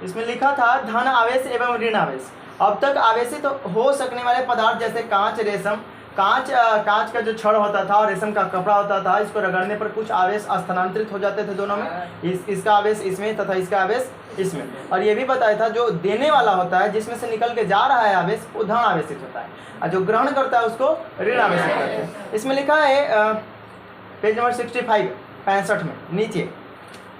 इसमें लिखा था धन आवेश एवं ऋण आवेश। अब तक आवेशित हो सकने वाले पदार्थ जैसे कांच, रेशम, कांच का जो छड़ होता था और रेशम का कपड़ा होता था, इसको रगड़ने पर कुछ आवेश स्थानांतरित हो जाते थे दोनों में, इसका आवेश इसमें तथा इसका आवेश इसमें। और ये भी बताया था जो देने वाला होता है, जिसमें से निकल के जा रहा है आवेश, वो धन आवेशित होता है, और जो ग्रहण करता है उसको ऋण आवेशित करते हैं। इसमें लिखा है पेज नंबर 65 में नीचे,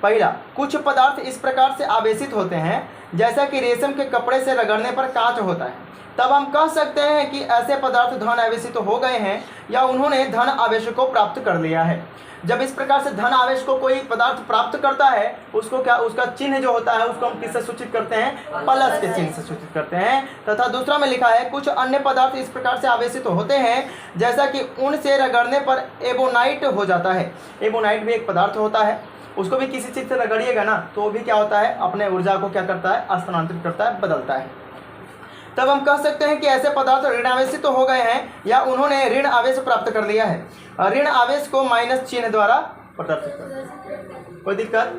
पहला, कुछ पदार्थ इस प्रकार से आवेशित होते हैं जैसा कि रेशम के कपड़े से रगड़ने पर कांच होता है, तब हम कह सकते हैं कि ऐसे पदार्थ धन आवेशित हो गए हैं या उन्होंने धन आवेश को प्राप्त कर लिया है। जब इस प्रकार से धन आवेश को कोई पदार्थ प्राप्त करता है, उसको क्या, उसका चिन्ह जो होता है उसको हम किससे सूचित करते हैं? प्लस के चिन्ह से सूचित करते हैं। तथा दूसरा में लिखा है कुछ अन्य पदार्थ इस प्रकार से आवेशित होते हैं जैसा कि उन से रगड़ने पर एबोनाइट हो जाता है। एबोनाइट भी एक पदार्थ होता है, उसको भी किसी चीज़ से रगड़िएगा ना तो भी क्या होता है, अपने ऊर्जा को क्या करता है, स्थानांतरित करता है, बदलता है। तब हम कह सकते हैं कि ऐसे पदार्थ ऋण आवेशित तो हो गए हैं या उन्होंने ऋण आवेश प्राप्त कर लिया है। ऋण आवेश को माइनस चिन्ह द्वारा प्रदर्शित करते। कोई दिक्कत?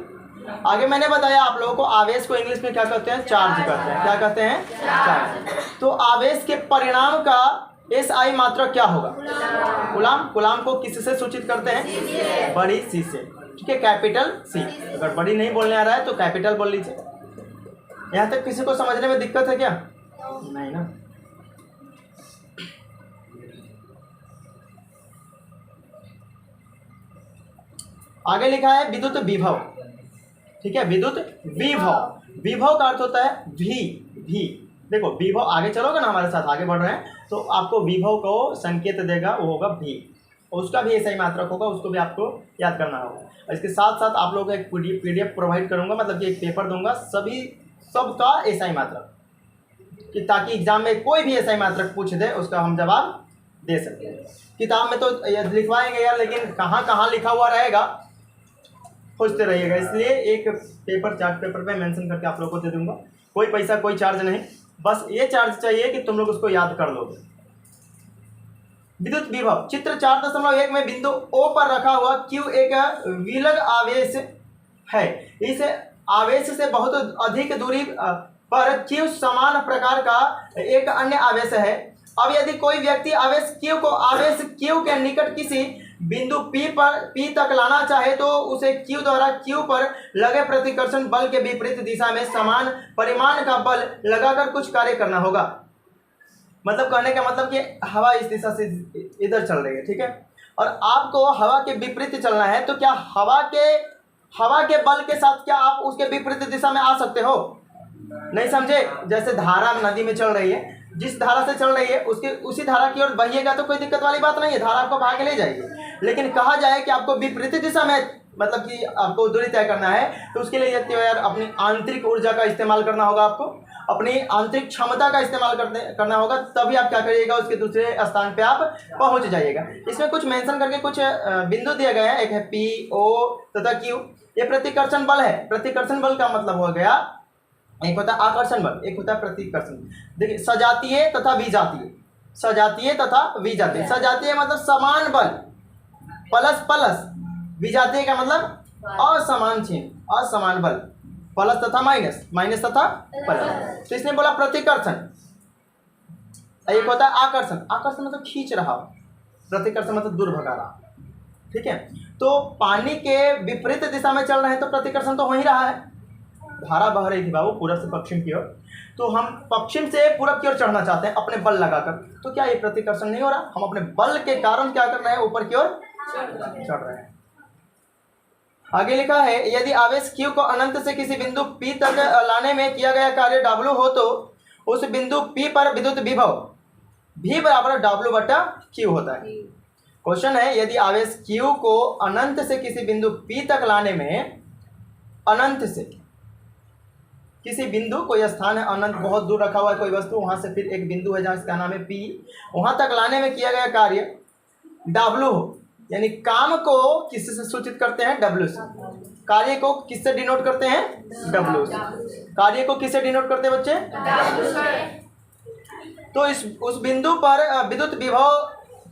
आगे मैंने बताया आप लोगों को, आवेश को इंग्लिश में क्या कहते हैं? चार्ज कहते हैं। क्या कहते हैं? चार्ज। तो आवेश के परिणाम का SI मात्रा क्या होगा? कूलाम। कूलाम को किससे सूचित करते हैं? बड़ी सी से, ठीक है, कैपिटल C। अगर बड़ी नहीं बोलने आ रहा है तो कैपिटल बोल लीजिए। यहाँ तक किसी को समझने में दिक्कत है क्या? नहीं ना। आगे लिखा है विद्युत विभव, ठीक है, विद्युत विभव। विभव का अर्थ होता है भी। देखो विभव, आगे चलोगे ना हमारे साथ, आगे बढ़ रहे हैं तो आपको विभव को संकेत देगा, वो होगा भी, उसका भी SI मात्रक होगा, उसको भी आपको याद करना होगा। इसके साथ साथ आप लोगों को एक PDF प्रोवाइड करूंगा, मतलब कि एक पेपर दूंगा सबका SI मात्रक, कि ताकि एग्जाम में कोई भी SI मात्रक पूछ दे उसका हम जवाब दे सकते हैं। किताब में तो लिखवाएंगे यार, लेकिन कहाँ कहाँ लिखा हुआ रहेगा खोजते रहिएगा, इसलिए एक पेपर, चार्ट पेपर पे मेंशन करके आप लोगों को दे दूंगा। कोई पैसा, कोई चार्ज नहीं, बस ये चार्ज चाहिए कि तुम लोग उसको याद कर लोगे। विद्युत विभव चित्र 4.1 में बिंदु O पर रखा हुआ Q एक विलग आवेश है। इस आवेश से बहुत अधिक दूरी पर Q समान प्रकार का एक अन्य आवेश है। अब यदि कोई व्यक्ति आवेश Q को आवेश Q के निकट किसी बिंदु P तक लाना चाहे तो उसे Q द्वारा Q पर लगे प्रतिकर्षण बल के विपरीत दिशा में समान परिमाण का बल लगाकर कुछ कार्य करना होगा। मतलब कहने का मतलब कि हवा इस दिशा से इधर चल रही है, ठीक है, और आपको हवा के विपरीत चलना है, तो क्या हवा के बल के साथ क्या आप उसके विपरीत दिशा में आ सकते हो? नहीं समझे? जैसे धारा नदी में चल रही है, जिस धारा से चल रही है उसी धारा की ओर बहिएगा तो कोई दिक्कत वाली बात नहीं है, धारा आपको भाग ले जाएगी। लेकिन कहा जाए कि आपको विपरीत दिशा में, मतलब कि आपको दूरी तय करना है, तो उसके लिए यार अपनी आंतरिक ऊर्जा का इस्तेमाल करना होगा, आपको अपनी आंतरिक क्षमता का इस्तेमाल करना होगा, तभी आप क्या करिएगा, उसके दूसरे स्थान पे आप पहुंच जाइएगा। इसमें कुछ मेंशन करके कुछ बिंदु दिए गए हैं, एक है P, O तथा Q। ये प्रतिकर्षण बल है। प्रतिकर्षण बल का मतलब हो गया, एक होता है आकर्षण बल, एक होता है प्रतिकर्षण। देखिए सजातीय तथा विजातीय, सजातीय तथा विजातीय। सजातीय मतलब समान बल, प्लस। विजातीय का मतलब असमान चिन्ह, असमान बल, प्लस तथा माइनस तथा प्लस। तो इसने बोला प्रतिकर्षण। एक होता है आकर्षण, आकर्षण मतलब खींच रहा, प्रतिकर्षण मतलब दूर भगा रहा, ठीक है। तो पानी के विपरीत दिशा में चल रहे हैं तो प्रतिकर्षण तो हो ही रहा है। धारा बह रही थी बाबू पूरब से पश्चिम की ओर, तो हम पश्चिम से पूरब की ओर चढ़ना चाहते हैं अपने बल लगाकर, तो क्या ये प्रतिकर्षण नहीं हो रहा? हम अपने बल के कारण क्या कर रहे हैं, ऊपर की ओर चढ़ रहे हैं। आगे लिखा है यदि आवेश Q को अनंत से किसी बिंदु P तक लाने में किया गया कार्य W हो तो उस बिंदु P पर विद्युत विभव V बराबर W/Q होता है। क्वेश्चन है यदि आवेश Q को अनंत से किसी बिंदु P तक लाने में, अनंत से किसी बिंदु, कोई स्थान है अनंत, बहुत दूर रखा हुआ है कोई वस्तु, वहां से फिर एक बिंदु है जहां इसका नाम है P, वहां तक लाने में किया गया कार्य W हो, यानी काम को किससे सूचित करते हैं? W से। कार्य को किससे डिनोट करते हैं? W से। कार्य को किससे डिनोट करते हैं बच्चे? W से। तो उस बिंदु पर विद्युत विभव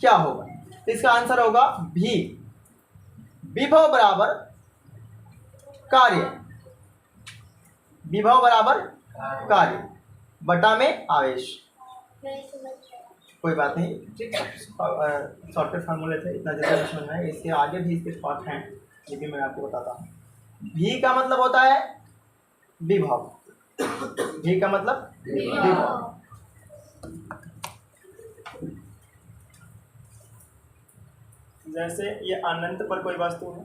क्या होगा? इसका आंसर होगा V। विभव बराबर कार्य, विभव बराबर कार्य बटा में आवेश। कोई बात नहीं, ठीक है, शॉर्टकट फार्मूले थे, इतना जल्दी समझ में है। इसके आगे भी इसके पार्ट हैं, ये भी मैं आपको बताता हूँ। भी का मतलब होता है विभव, भी का मतलब विभव। जैसे ये अनंत पर कोई वस्तु है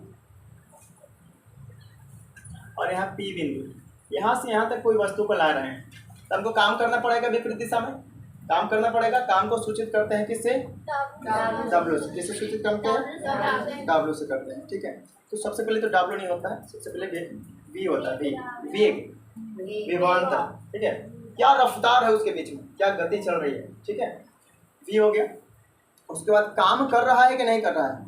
और यहाँ P बिंदु, यहाँ से यहाँ तक कोई वस्तु को ला रहे हैं, तो हमको काम करना पड़ेगा विपरीत दिशा में, काम करना पड़ेगा। काम को सूचित करते हैं किससे? W से। किससे सूचित करते हैं? W से करते हैं, ठीक है। तो सबसे पहले तो W नहीं होता है, सबसे पहले V होता है, वेग, विभवांतर, ठीक है। क्या रफ्तार है उसके बीच में, क्या गति चल रही है, ठीक है, V हो गया। उसके बाद काम कर रहा है कि नहीं कर रहा है,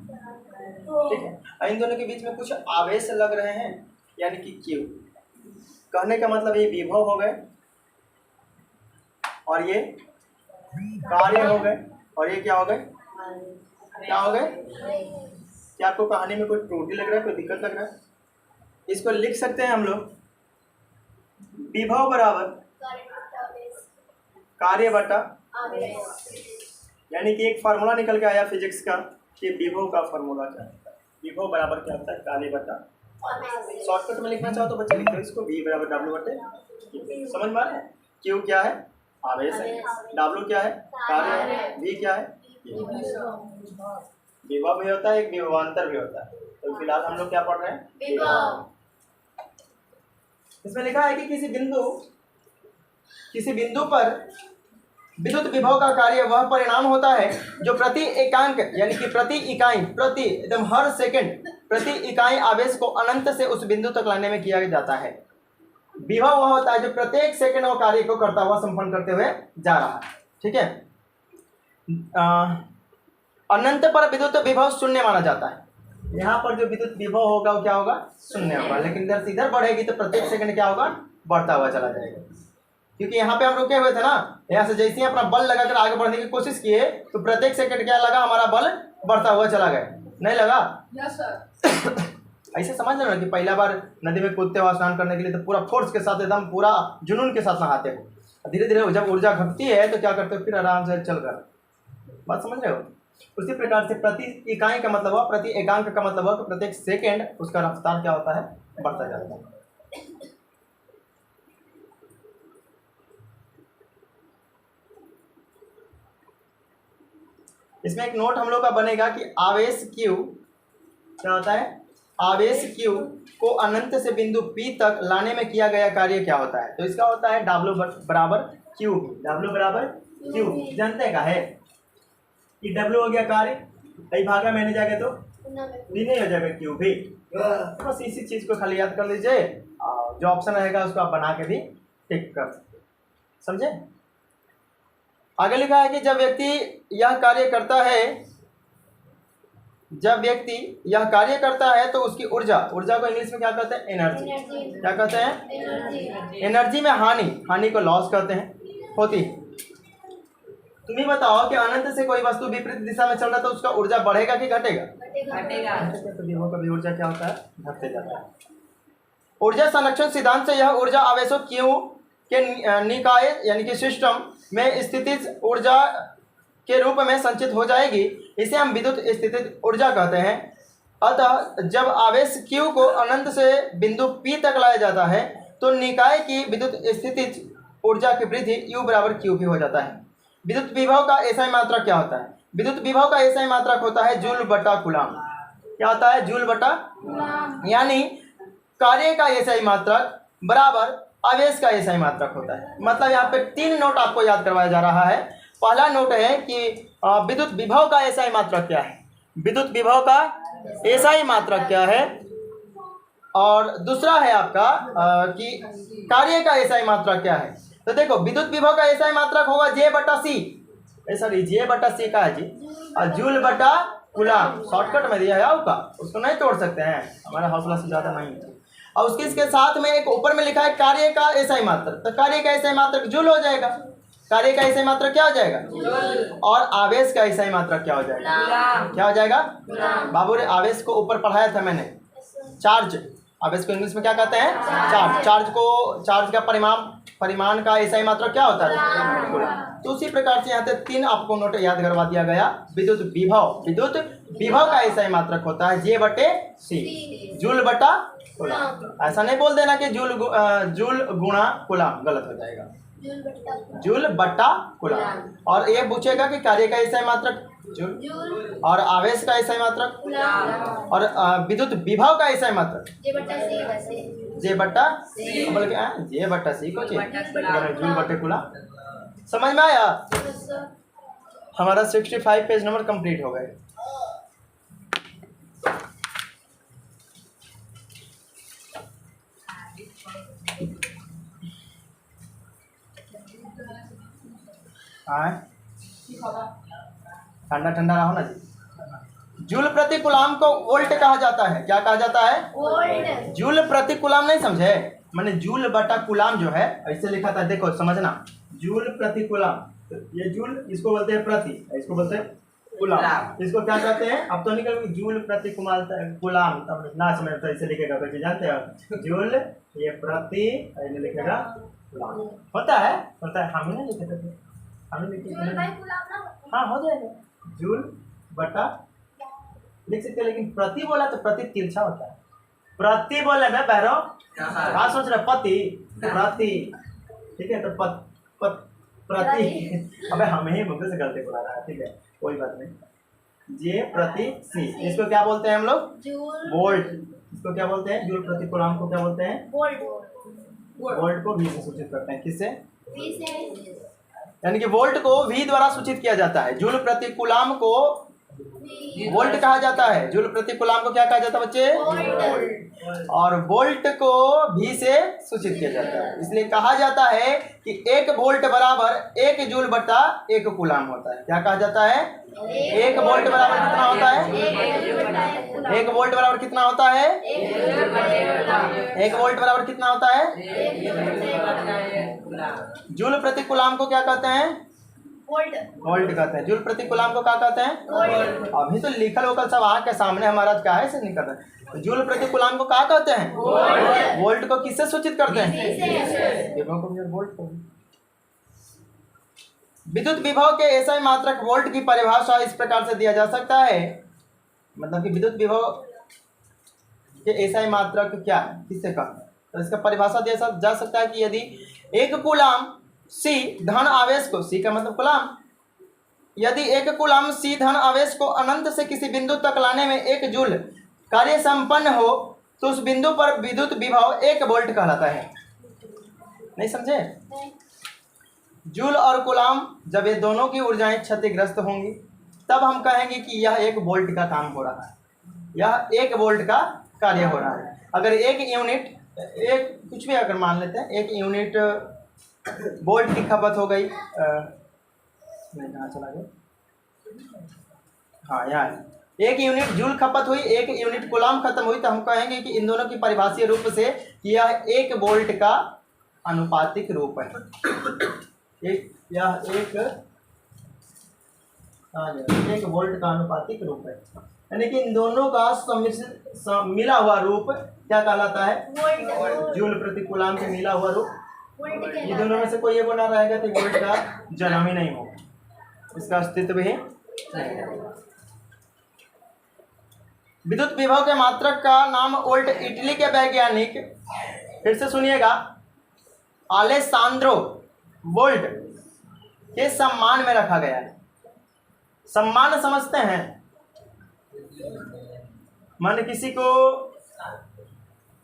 ठीक है। इन दोनों के बीच में कुछ आवेश लग रहे हैं, यानी कि Q। कहने का मतलब ये विभव हो गए और ये कार्य हो गए, और ये क्या हो गए, क्या हो गए। क्या आपको कहानी में कोई त्रुटि लग रहा है, कोई दिक्कत लग रहा है? इसको लिख सकते हैं हम लोग, विभव बराबर कार्य बटा, यानी कि एक फार्मूला निकल के आया फिजिक्स का कि विभव का फार्मूला क्या होता है। विभव बराबर क्या होता है, कार्य बटा। शॉर्टकट में लिखना चाहो तो बच्चे लिखते हैं इसको, V बराबर W बटे। समझ में आ रहा है? Q क्या है, आवेश है, W क्या है, कार्य है, V क्या है, विभव भी होता है, एक विभवांतर भी होता है। तो फिलहाल हम लोग क्या पढ़ रहे हैं, विभव। इसमें लिखा है कि किसी बिंदु पर विद्युत विभव का कार्य वह परिणाम होता है जो प्रति एकांक यानी कि प्रति इकाई, प्रति एकदम हर सेकंड प्रति इकाई आवेश को अनंत से उस बिंदु तक लाने में किया जाता है। विभव वह होता है जो प्रत्येक सेकंड वो कार्य को करता हुआ संपन्न करते हुए जा रहा है, ठीक है। अनंत पर विद्युत विभव शून्य माना जाता है। यहाँ पर जो विद्युत विभव होगा वो क्या होगा, शून्य होगा। लेकिन इधर से इधर बढ़ेगी तो प्रत्येक सेकंड क्या होगा, बढ़ता हुआ चला जाएगा। क्योंकि यहाँ पे हम रुके हुए थे ना, यहाँ से जैसे ही अपना बल लगाकर आगे बढ़ने की कोशिश किए तो प्रत्येक सेकंड क्या लगा, हमारा बल बढ़ता हुआ चला गया, नहीं लगा? Yes sir. ऐसे समझ लेना कि पहला बार नदी में कूदते हो स्नान करने के लिए तो पूरा फोर्स के साथ एकदम पूरा जुनून के साथ नहाते हो। धीरे धीरे जब ऊर्जा घटती है तो क्या करते हो, फिर आराम से चल कर। बात समझ रहे हो? उसी प्रकार से प्रति इकाई का मतलब हुआ, प्रति एकांक का मतलब हुआ कि प्रत्येक सेकेंड उसका रफ्तार क्या होता है, बढ़ता जाता है। इसमें एक नोट हम लोग का बनेगा कि आवेश Q क्या होता है, आवेश Q को अनंत से बिंदु P तक लाने में किया गया कार्य क्या होता है। तो इसका होता है W बराबर Q। W बराबर Q जानते का है कि W हो गया कार्य, कई भागा में नहीं जाएगा तो भी नहीं हो जाएगा, Q भी। बस इसी चीज को खाली याद कर लीजिए, जो ऑप्शन रहेगा उसको आप बना के भी टिक कर सकते, समझे। आगे लिखा है कि जब व्यक्ति यह कार्य करता है तो उसकी ऊर्जा को इंग्लिश में क्या कहते हैं, एनर्जी। क्या कहते हैं, एनर्जी में हानि को लॉस कहते हैं, होती है। तुम ही बताओ कि अनंत से कोई वस्तु विपरीत दिशा में चल रहा है तो उसका ऊर्जा बढ़ेगा कि घटेगा? तो विभव का भी ऊर्जा क्या होता है, घटते जाता है। ऊर्जा संरक्षण सिद्धांत से यह ऊर्जा आवेशों Q के निकाय यानी कि सिस्टम में स्थितिज ऊर्जा के रूप में संचित हो जाएगी। इसे हम विद्युत स्थितिज ऊर्जा कहते हैं। अतः जब आवेश Q को अनंत से बिंदु P तक लाया जाता है तो निकाय की विद्युत स्थितिज ऊर्जा की वृद्धि U बराबर Q भी हो जाता है। विद्युत विभव का एसआई मात्रक क्या होता है? विद्युत विभव का एसआई मात्रक होता है जूल बटा कूलाम। क्या होता है, जूल बटा, यानी कार्य का एसआई मात्रक बराबर आवेश का एसआई मात्रक होता है। मतलब यहाँ पे 3 नोट आपको याद करवाया जा रहा है। पहला नोट है कि विद्युत विभव का एसआई मात्रक क्या है, विद्युत विभव का एसआई मात्रक क्या है, और दूसरा है आपका कि कार्य का एसआई मात्रक क्या है। तो देखो विद्युत विभव का एसआई मात्रक होगा J बटा C, सॉरी J बटा C का है जी, और जूल बटा कूलाम शॉर्टकट में दिया है आपका, उसको नहीं तोड़ सकते हैं, हमारा हौसला से ज़्यादा नहीं है। और उसके इसके साथ में एक ऊपर में लिखा है कार्य का एसआई मात्रक, तो कार्य का एसआई मात्रक जूल हो जाएगा। कार्य का एसआई मात्रक क्या हो जाएगा, और आवेश का एसआई मात्रक क्या हो जाएगा, क्या हो जाएगा बाबू रे? आवेश को ऊपर पढ़ाया था मैंने, चार्ज, आवेश को इंग्लिश में क्या कहते हैं? चार्ज। चार्ज का परिमाण का एसआई मात्रक क्या होता है? तो उसी प्रकार से यहाँ पे 3 आपको नोट याद करवा दिया गया। विद्युत विभव का एसआई मात्रक होता है J/C, जूल बटा कूलम। ऐसा नहीं बोल देना कि जूल गुणा कूलम, गलत हो जाएगा। जूल बटा कूलम। और ये पूछेगा कि कार्य का एसआई मात्रक जूल, और आवेश का एसआई मात्रक, और विद्युत विभव का एसआई मात्रक J/C। बोल के J/C को जूल बटे कूलम। समझ में आया? हमारा 65 पेज नंबर कंप्लीट हो गए। ठंडा ठंडा रहो ना जी। जूल प्रति कूलम को वोल्ट कहा जाता है। क्या कहा जाता है? वोल्ट। जूल प्रति कूलम नहीं समझे? मैंने जूल बटा कूलम जो है ऐसे लिखा था, देखो समझना। जूल प्रति कूलम, ये जूल इसको बोलते हैं प्रति, इसको बोलते हैं कूलम। इसको क्या कहते हैं? अब तो निकल जूल प्रति कूलम, तब ना समझ तो ऐसे लिखेगा, तो जानते हो जूल ये प्रति ऐसे लिखेगा कूलम। होता है हम नहीं लिखे थे, हमें लिखे हाँ हो जाएगा। जूल बटा लिख सकते, लेकिन प्रति बोला तो प्रति तिरछा होता है। प्रति बोले मैं बहरो कहाँ सोच रहे? प्रति, ठीक है? तो प्रति अबे हमें ही मुद्दे से गलती बुला रहा है, ठीक है, कोई बात नहीं। J/C, इसको क्या बोलते हैं हम लोग? वोल्ट। इसको क्या बोलते हैं? जूल प्रति कूलम को क्या बोलते हैं? वोल्ट को V से सूचित करते हैं। किससे? V से। यानी कि वोल्ट को V द्वारा सूचित किया जाता है। जूल प्रति कूलम को वोल्ट कहा जाता है। जूल प्रति कूलम को क्या कहा जाता है बच्चे? वोल्ट। और वोल्ट को V से सूचित किया जाता है। इसलिए कहा जाता है कि 1 वोल्ट बराबर 1 जूल बटा 1 कूलम होता है। क्या कहा जाता है? 1 वोल्ट बराबर कितना होता है? 1 वोल्ट बराबर कितना होता है? 1 वोल्ट बराबर कितना होता है? जूल प्रति कूलम को क्या कहते हैं? वोल्ट कहते हैं। जूल प्रति कूलम को क्या कहते हैं? अभी तो लिखल वोकल सब आँख के सामने हमारा क्या है से नहीं कर रहे। तो जूल प्रति कूलम को क्या कहते हैं? वोल्ट को किससे सूचित करते हैं? विभव को वोल्ट को। विद्युत विभव के एसआई मात्रक वोल्ट की परिभाषा इस प्रकार से दिया जा सकता है, मतलब कि विद्युत विभव के एसआई मात्रक क्या है, किससे कहते हैं? तो इसका परिभाषा दिया जा सकता है कि यदि 1 कूलम C धन आवेश को, C का मतलब कूलम, यदि 1 कूलम C धन आवेश को अनंत से किसी बिंदु तक लाने में 1 जूल कार्य संपन्न हो तो उस बिंदु पर विद्युत विभव 1 वोल्ट कहलाता है। नहीं समझे? जूल और कूलम जब ये दोनों की ऊर्जाएं क्षतिग्रस्त होंगी तब हम कहेंगे कि यह 1 वोल्ट का काम हो रहा है, यह 1 वोल्ट का कार्य हो रहा है। अगर 1 यूनिट, एक कुछ भी अगर मान लेते हैं 1 यूनिट वोल्ट की खपत हो गई, नहीं कहाँ चला गया, हाँ यहाँ 1 यूनिट जूल खपत हुई, 1 यूनिट कूलम खत्म हुई, तो हम कहेंगे कि इन दोनों की परिभाषीय रूप से यह 1 वोल्ट का अनुपातिक रूप है। यह एक वोल्ट का अनुपातिक रूप है। यानी कि इन दोनों का मिला हुआ रूप क्या कहलाता है? जूल प्रति कूलम के मिला हुआ रूप। ये दोनों में से कोई एक बना रहेगा तो वोल्ट का जन्म ही नहीं होगा, इसका अस्तित्व ही नहीं। विद्युत विभव के मात्रक का नाम वोल्ट इटली के वैज्ञानिक, फिर से सुनिएगा, अलेसांद्रो वोल्ट के सम्मान में रखा गया है। सम्मान समझते हैं? मान किसी को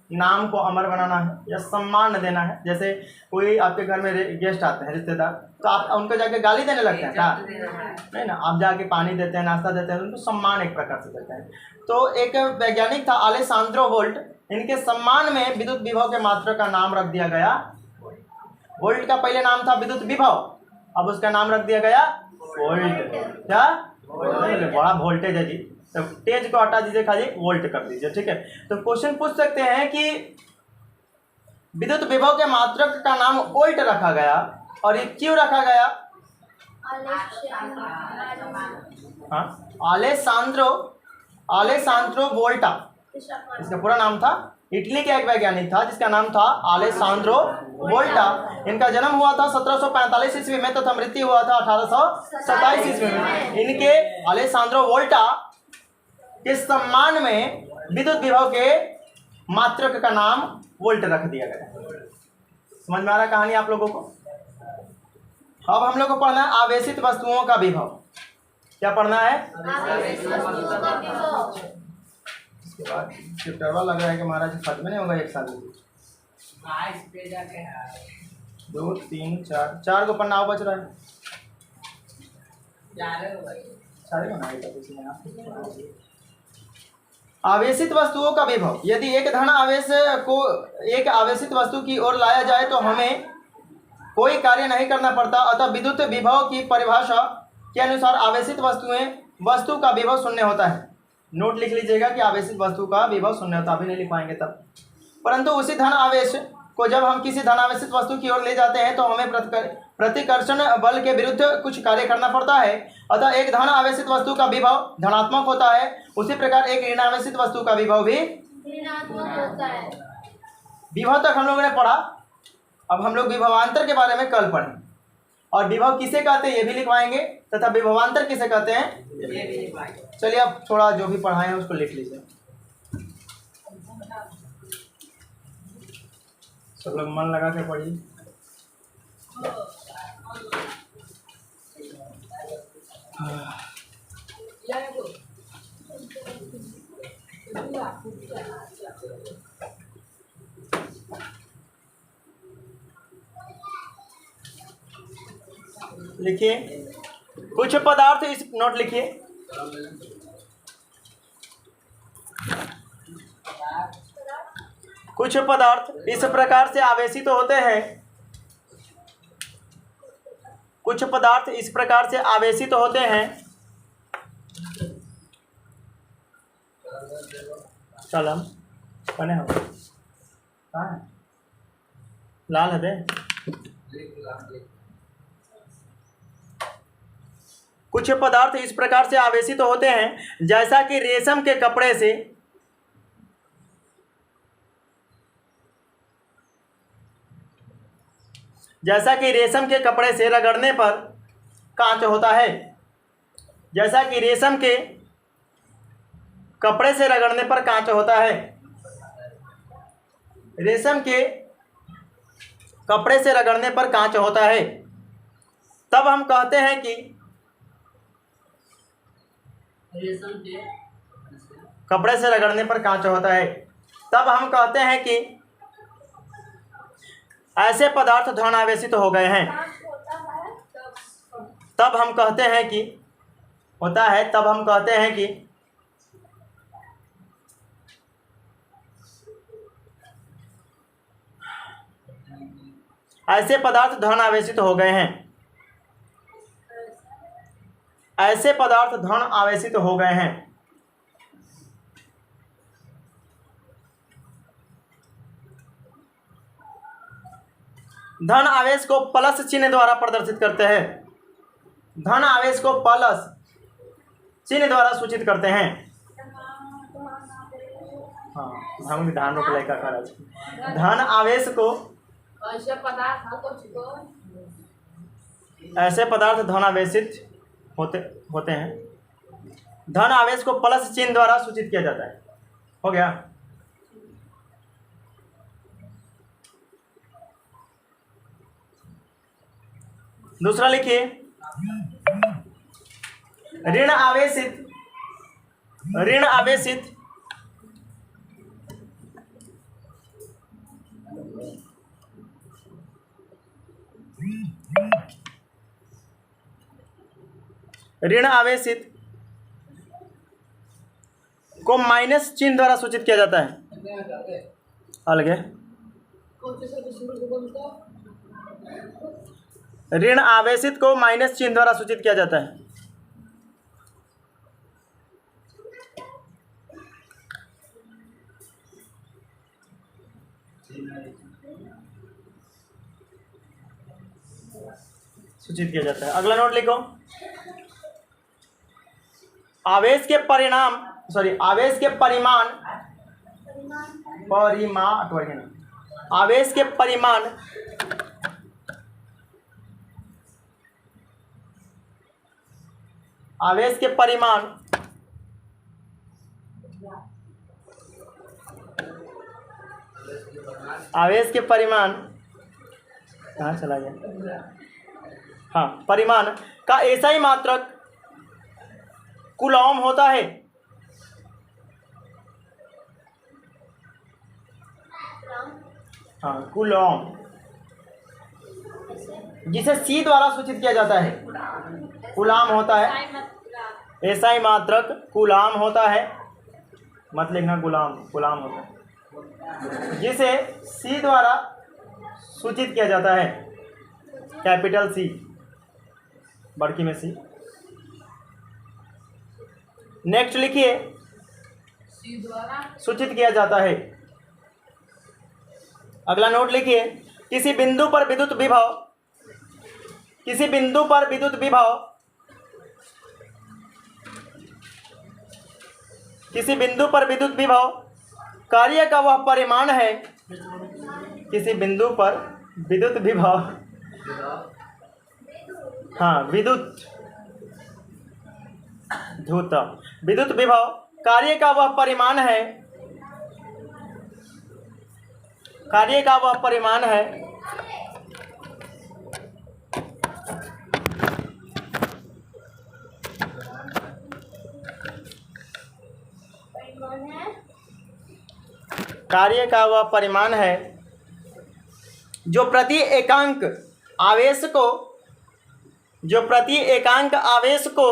नाम को अमर बनाना है या सम्मान देना है, जैसे कोई आपके घर में गेस्ट आते हैं, रिश्तेदार, तो आप उनको जाके गाली देने लगते हैं क्या? नहीं ना, आप जाके पानी देते हैं, नाश्ता देते हैं, उनको सम्मान एक प्रकार से देते हैं। तो एक वैज्ञानिक था अलेसांद्रो वोल्ट, इनके सम्मान में विद्युत विभव के मात्रक का नाम रख दिया गया वोल्ट। का पहले नाम था विद्युत विभव, अब उसका नाम रख दिया गया वोल्ट। क्या? बड़ा वोल्टेज है जी, तो तेज को हटा दीजिए, खाली वोल्ट कर दीजिए, ठीक है। तो क्वेश्चन पूछ सकते हैं कि विद्युत विभव के मात्रक का नाम वोल्ट रखा गया और ये क्यों रखा गया? हाँ, अलेसांद्रो वोल्टा इसका पूरा नाम था। इटली के एक वैज्ञानिक था जिसका नाम था अलेसांद्रो वोल्टा। इनका जन्म हुआ था 1745 ईस्वी में तथा मृत्यु हुआ था 1827 ईस्वी में। इनके अलेसांद्रो वोल्टा के सम्मान में विद्युत विभव के मात्रक का नाम वोल्ट रख दिया गया। समझ में आ रहा कहानी आप लोगों को? अब हम लोग को पढ़ना है आवेशित वस्तुओं का विभव। क्या पढ़ना है? इसके बाद चैप्टरवा लग रहा है कि महाराज खत्म नहीं होगा एक साल में। 2 3 4 4 को पन्ना बच रहा है। आवेशित वस्तुओं का विभव। यदि एक धन आवेश को एक आवेशित वस्तु की ओर लाया जाए तो हमें कोई कार्य नहीं करना पड़ता। अतः विद्युत विभव की परिभाषा के अनुसार आवेशित वस्तु का विभव शून्य होता है। नोट लिख लीजिएगा कि आवेशित वस्तु का विभव शून्य होता है। अभी नहीं लिख पाएंगे तब। परंतु उसी धन आवेश को जब हम किसी धन आवेशित वस्तु की ओर ले जाते हैं तो हमें प्रतिकर्षण बल के विरुद्ध कुछ कार्य करना पड़ता है। अतः एक धन आवेशित वस्तु का विभव धनात्मक होता है। उसी प्रकार एक ऋण आवेशित वस्तु का विभव भी ऋणात्मक होता है। विभव तक हम लोगों ने पढ़ा। अब हम लोग विभवांतर के बारे में कल पढ़ें। और विभव किसे कहते हैं ये भी लिखवाएंगे तथा विभवांतर किसे कहते हैं। चलिए अब थोड़ा जो भी पढ़ाए हैं उसको लिख लीजिए। सब लोग मन लगा के पढ़िए। लिखिए कुछ पदार्थ इस नोट लिखिए। कुछ पदार्थ इस प्रकार से आवेशित होते हैं। कुछ पदार्थ इस प्रकार से आवेशित होते हैं। कलम बने हो कहाँ है? लाल है दे। कुछ पदार्थ इस प्रकार से आवेशित होते हैं जैसा कि रेशम के कपड़े से रगड़ने पर कांच होता है। जैसा कि रेशम के कपड़े से रगड़ने पर कांच होता है। रेशम के कपड़े से रगड़ने पर कांच होता है। तब हम कहते हैं कि रेशम के कपड़े से रगड़ने पर कांच होता है। तब हम कहते हैं कि ऐसे पदार्थ धनावेशित हो गए हैं। तब हम कहते हैं कि होता है। तब हम कहते हैं कि ऐसे पदार्थ धनावेशित हो गए हैं। ऐसे पदार्थ धन आवेशित हो गए हैं। धन आवेश को प्लस चिन्ह द्वारा प्रदर्शित करते हैं। धन आवेश को प्लस चिन्ह द्वारा सूचित करते हैं। हाँ हम ध्यान रोक लेकर कर धन आवेश को ऐसे पदार्थ धन आवेशित होते हैं। धन आवेश को प्लस चिन्ह द्वारा सूचित किया जाता है। हो गया। दूसरा लिखिए ऋण आवेशित ऋण आवेशित को माइनस चिन्ह द्वारा सूचित किया जाता है। अलग है। ऋण आवेशित को माइनस चिन्ह द्वारा सूचित किया जाता है। सूचित किया जाता है। अगला नोट लिखो। आवेश के परिमाण परिमाण, आवेश के परिमाण आवेश के परिमाण आवेश के परिमाण कहाँ चला गया, हाँ, परिमाण का ऐसा ही मात्रक कूलॉम होता है। हाँ, कूलॉम, जिसे सी द्वारा सूचित किया जाता है, कूलाम होता है, ऐसा ही मात्रक कूलाम होता है, मत लिखना गुलाम, गुलाम होता है, जिसे सी द्वारा सूचित किया जाता है, कैपिटल सी, बड़की में सी। नेक्स्ट लिखिए, सी द्वारा सूचित किया जाता है। अगला नोट लिखिए, किसी बिंदु पर विद्युत विभव, किसी बिंदु पर विद्युत विभव, किसी बिंदु पर विद्युत विभव कार्य का वह परिमाण है, किसी बिंदु पर विद्युत विभव, हाँ, विद्युत धुत, विद्युत विभव कार्य का वह परिमाण है, कार्य का वह परिमाण है कार्य का वह परिमाण है जो प्रति एकांक आवेश को, जो प्रति एकांक आवेश को,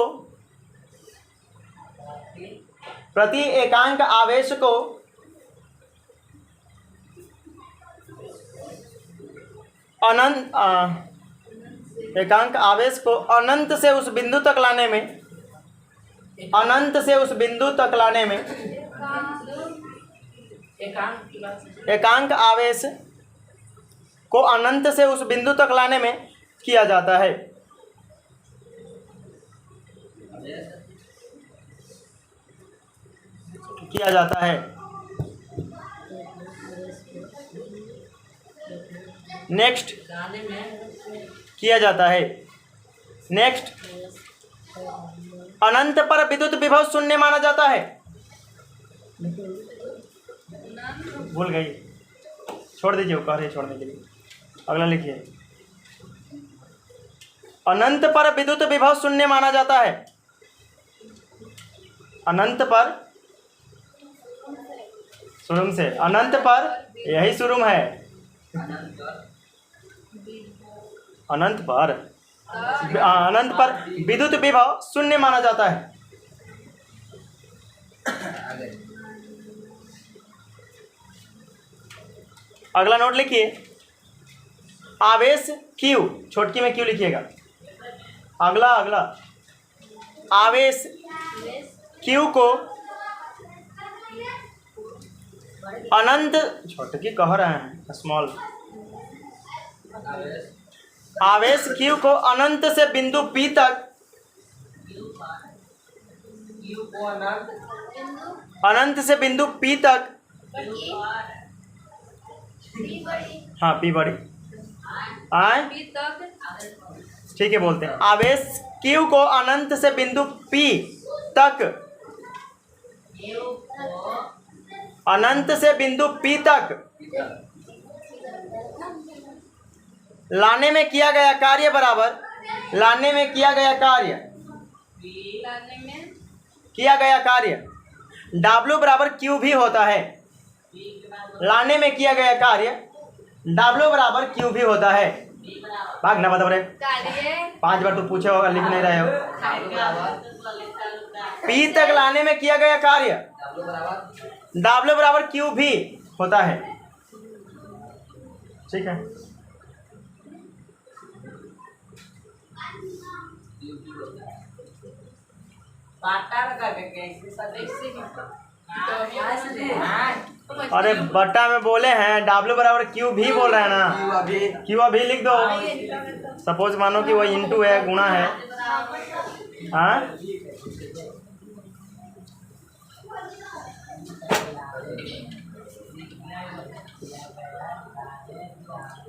प्रति एकांक आवेश को अनंत, एकांक आवेश को अनंत से उस बिंदु तक लाने में, अनंत से उस बिंदु तक लाने में, एकांक आवेश को अनंत से उस बिंदु तक लाने में किया जाता है। किया जाता है। नेक्स्ट, किया जाता है। नेक्स्ट, अनंत पर विद्युत विभव शून्य माना जाता है। भूल गई, छोड़ दीजिए, वो कह रही है छोड़ने के लिए। अगला लिखिए, अनंत पर विद्युत विभव शून्य माना जाता है। अनंत पर, शुरू से, अनंत पर, यही शुरू है, अनंत पर, अनंत पर विद्युत विभव शून्य माना जाता है। अगला नोट लिखिए, आवेश Q, छोटकी में Q लिखिएगा। अगला आवेश Q को अनंत, छोटकी कह रहे हैं, स्मॉल, आवेश Q को अनंत से बिंदु P तक, अनंत से बिंदु P तक, हाँ, P बड़ी, आए, ठीक है, बोलते हैं, आवेश Q को अनंत से बिंदु P तक, अनंत से बिंदु P तक लाने में किया गया कार्य बराबर, लाने में किया गया कार्य, किया गया कार्य W बराबर Q भी होता है। लाने में किया गया कार्य W बराबर Q भी होता है। भागना बता रहे, 5 बार तो पूछे होगा, लिख नहीं रहे हो। P तक लाने में किया गया कार्य W बराबर Q भी होता है। ठीक है, अरे बट्टा में बोले हैं, W बराबर Q भी बोल रहे हैं ना, Q अभी लिख दो। सपोज मानो कि वो इंटू है, गुणा है, हाँ,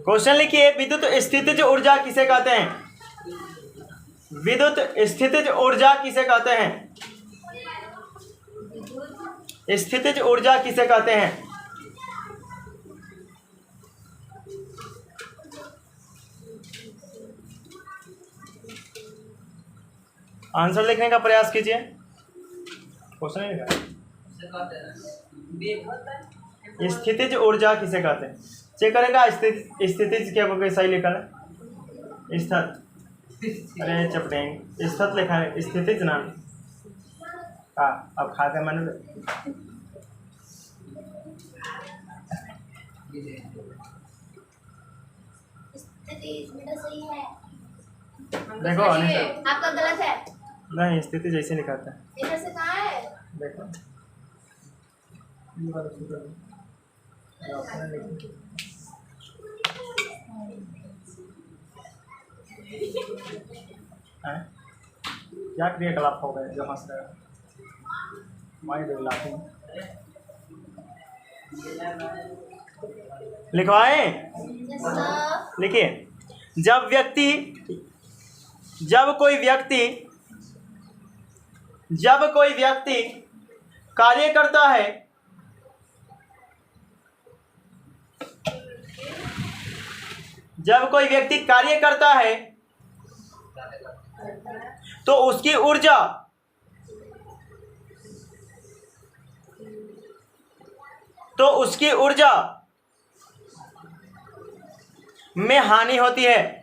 क्वेश्चन लिखिए, विद्युत स्थितिज ऊर्जा किसे कहते हैं? विद्युत स्थितिज ऊर्जा किसे कहते हैं? स्थितिज ऊर्जा किसे कहते हैं? आंसर लिखने का प्रयास कीजिए। क्वेश्चन नहीं लिखा। स्थितिज ऊर्जा किसे कहते हैं? चेक करेगा स्थितिज क्या कोई सही लिखा है? स्थित, अरे चपटेंग, स्थित लिखा है, स्थितिज ना। हाँ, अब खाते मैंने बेटा सही है। देखो आपका गलत है। नहीं, स्थिति जैसे लिखा था। इधर से कहाँ है? देखो क्या क्रियाकलाप हो गए जो हंस रहे? लिखवाएं, लिखिए। जब कोई व्यक्ति कार्य करता है, जब कोई व्यक्ति कार्य करता है तो उसकी ऊर्जा में हानि होती है।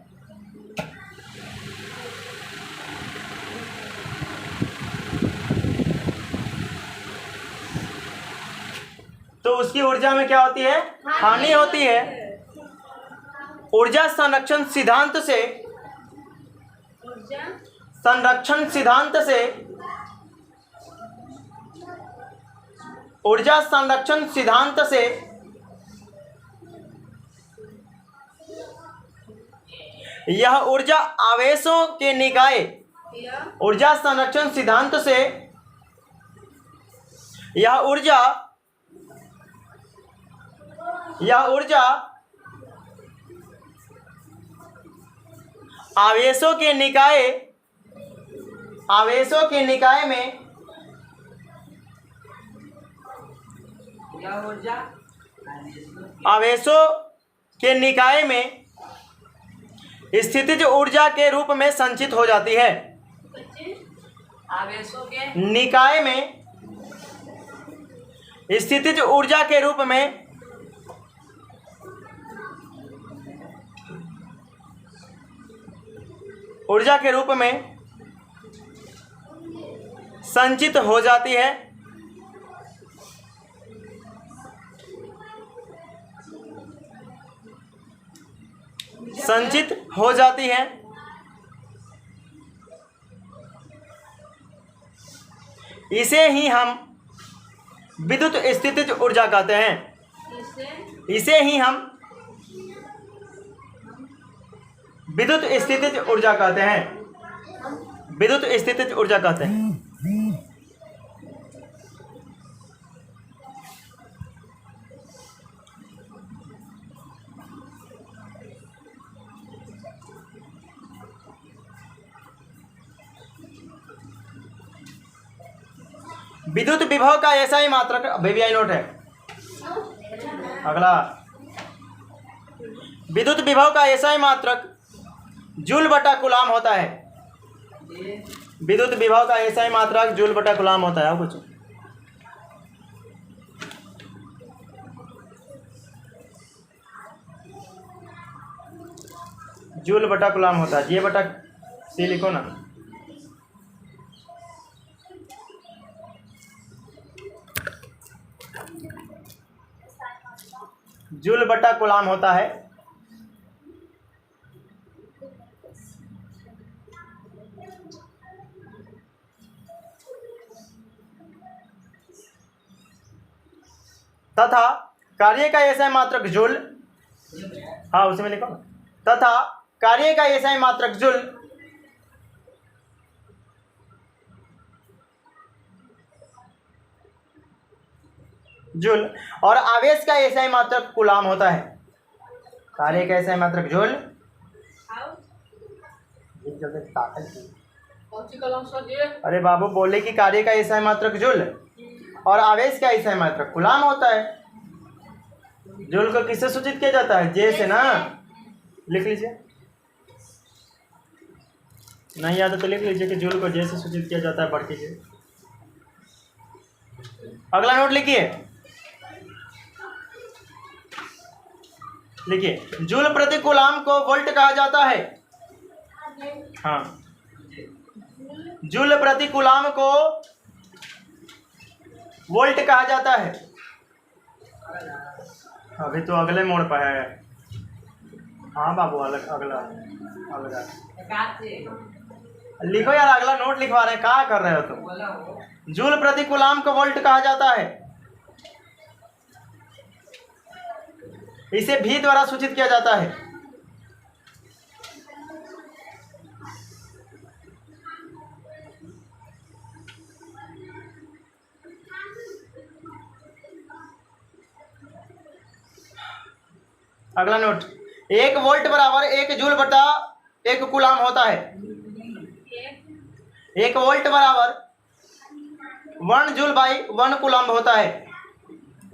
तो उसकी ऊर्जा में क्या होती है? हानि होती है। ऊर्जा संरक्षण सिद्धांत से ऊर्जा संरक्षण सिद्धांत से यह ऊर्जा आवेशों के निकाय, ऊर्जा संरक्षण सिद्धांत से यह ऊर्जा आवेशों के निकाय में स्थितिज ऊर्जा के रूप में संचित हो जाती है। आवेशों के निकाय में स्थितिज ऊर्जा के रूप में संचित हो जाती है। इसे ही हम विद्युत स्थितिज ऊर्जा कहते हैं। इसे ही हम विद्युत स्थितिज ऊर्जा कहते हैं। विद्युत विभव का ऐसा ही मात्रक, VVI नोट है। अगला, विद्युत विभव का ऐसा ही मात्रक जूल बटा कूलाम होता है। विद्युत विभव का ऐसा ही मात्रक जूल बटा कूलाम होता है। कुछ जूल बटा कूलाम होता है। J बटा C लिखो ना। जूल बटा कूलाम होता है। तथा कार्य का ऐसा मात्रक जूल, हाँ उसी में लिखो, तथा कार्य का ऐसा मात्रक जूल जूल। और आवेश का एसआई मात्रक कूलाम होता है। कार्य का एसआई मात्रक जूल। अरे बाबू बोले कि कार्य का एसआई मात्रक जूल और आवेश का एसआई मात्रक कूलाम होता है। जूल को किससे सूचित किया जाता है? जे से ना। लिख लीजिए, नहीं याद है तो लिख लीजिए कि जूल को जे से सूचित किया जाता है। पढ़ कीजिए। अगला नोट लिखिए, लिखिए जूल प्रति कूलाम को वोल्ट कहा जाता है। हाँ, जूल प्रति कूलाम को वोल्ट कहा जाता है। अभी तो अगले मोड़ पर है। हाँ बाबू, अगला लिखो यार, अगला नोट लिखवा रहे हैं, क्या कर रहे हो तुम? जूल प्रति कूलाम को वोल्ट कहा जाता है। इसे भी द्वारा सूचित किया जाता है। अगला नोट, 1 वोल्ट बराबर 1 जूल बटा 1 कूलाम होता है। 1 वोल्ट बराबर 1 जूल बाई 1 कूलाम होता है।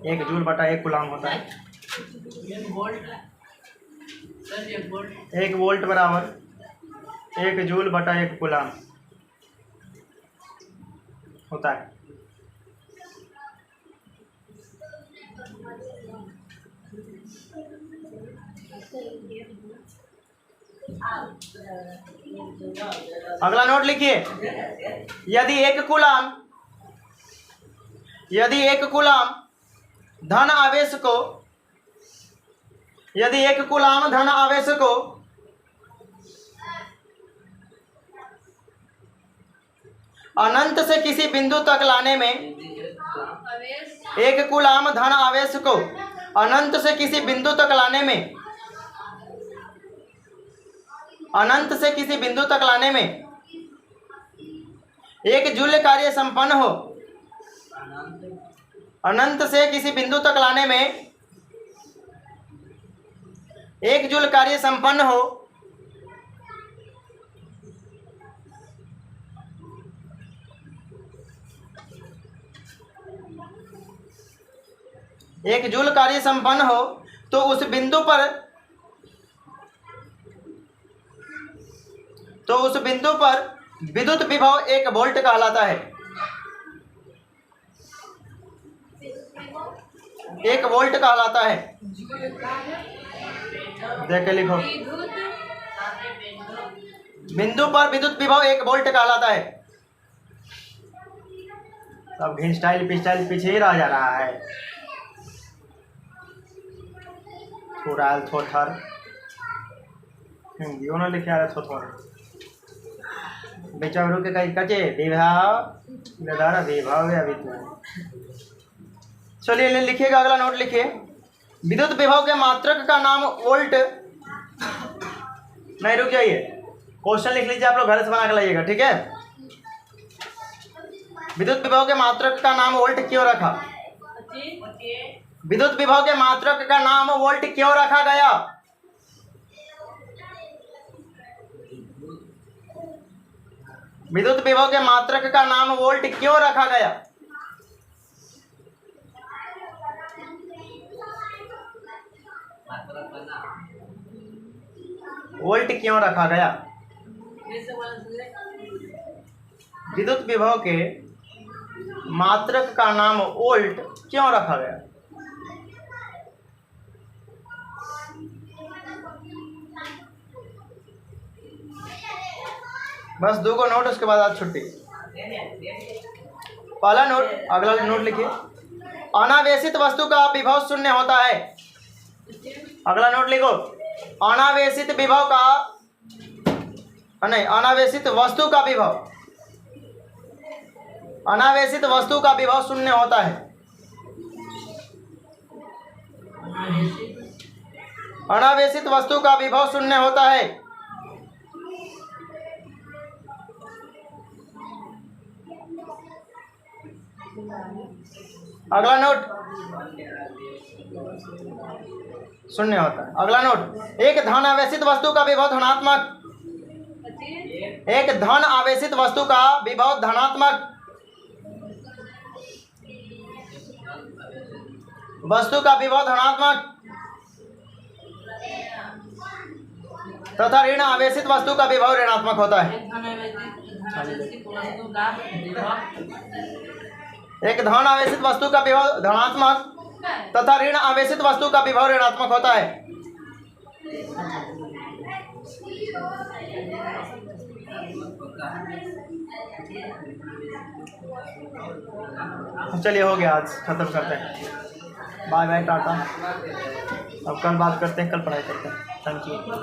1 जूल बटा 1 कूलाम होता है। 1 वोल्ट बराबर 1 जूल बटा 1 कूलाम होता है। अगला नोट लिखिए, यदि एक कूलाम धन आवेश को अनंत से किसी बिंदु तक लाने में, एक कूलाम धन आवेश को अनंत से किसी बिंदु तक लाने में, अनंत से किसी बिंदु तक लाने में 1 जूल कार्य संपन्न हो, अनंत से किसी बिंदु तक लाने में 1 जूल कार्य संपन्न हो, एक जूल कार्य संपन्न हो तो उस बिंदु पर विद्युत विभव 1 वोल्ट कहलाता है। 1 वोल्ट कहलाता है। देख के लिखो, बिंदु पर विद्युत विभव 1 वोल्ट कहलाता है। सब घिंस्टाइल पिस्टाइल पीछे ही रह जा रहा है। थोड़ा थोथर हिंदियों ने लिखे आ रहा थोथर बेचारों के कई कचे विभाव लदारा विभाव है। अभी तो चलिए लिखिएगा, अगला नोट लिखिए, विद्युत विभव के मात्रक का नाम वोल्ट। नहीं रुक जाइए, क्वेश्चन लिख लीजिए, आप लोग घर से बना के लाइएगा, ठीक है। विद्युत विभव के मात्रक का नाम वोल्ट क्यों रखा? विद्युत विभव के मात्रक का नाम वोल्ट क्यों रखा गया? विद्युत विभव के मात्रक का नाम वोल्ट क्यों रखा गया? वोल्ट क्यों रखा गया? विद्युत विभव के मात्रक का नाम वोल्ट क्यों रखा गया? बस 2 को नोट, उसके बाद आज छुट्टी। पहला नोट, अगला नोट लिखिए, अनावेशित वस्तु का विभव शून्य होता है। अगला नोट लिखो, अनावेशित विभव का नहीं, अनावेशित वस्तु का विभव, अनावेशित वस्तु का विभव शून्य होता है। अनावेशित वस्तु का विभव शून्य होता है। अगला नोट शून्य होता है। अगला नोट, एक धन आवेशित वस्तु का विभव धनात्मक, एक धन आवेशित वस्तु का विभव धनात्मक, वस्तु का विभव धनात्मक तथा ऋण आवेशित वस्तु का विभव ऋणात्मक होता है। एक धन आवेशित वस्तु का विभव धनात्मक तथा ऋण आवेशित वस्तु का विभव ऋणात्मक होता है। चलिए हो गया, आज खत्म करते हैं। बाय बाय, टाटा। अब कल बात करते हैं, कल पढ़ाई करते हैं। Thank you.